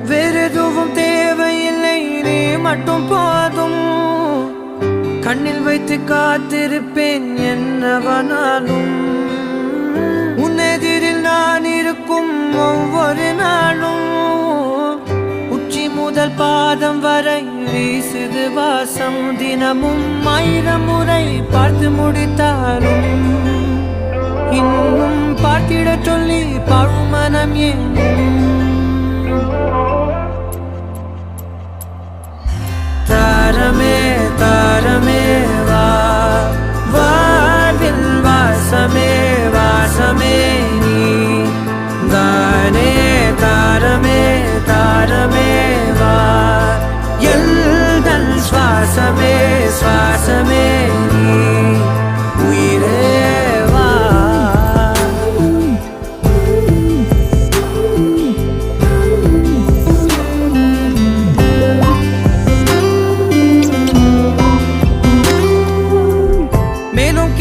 வேறெதுவும் தேவையில்லை, நீ மட்டும் போதும். கண்ணில் வைத்து காத்திருப்பேன் என்னவனாலும். உன்னெதிரில் நான் இருக்கும் ஒவ்வொரு நாளும். உச்சி முதல் பாதம் வரை வீசுது வாசம். தினமும் 1000 முறை பார்த்து முடித்தாலும் இன்னும் பார்த்திட சொல்லி பழுமனம் ஏன்? தாரமே தாரமே வா, வாழ்வில் வாசமே வாசமே நீ தானே. தாரமே தாரமே வா, எல்தன் சுவாசமே சுவாசமே நீ உயிரே வா. மேலும்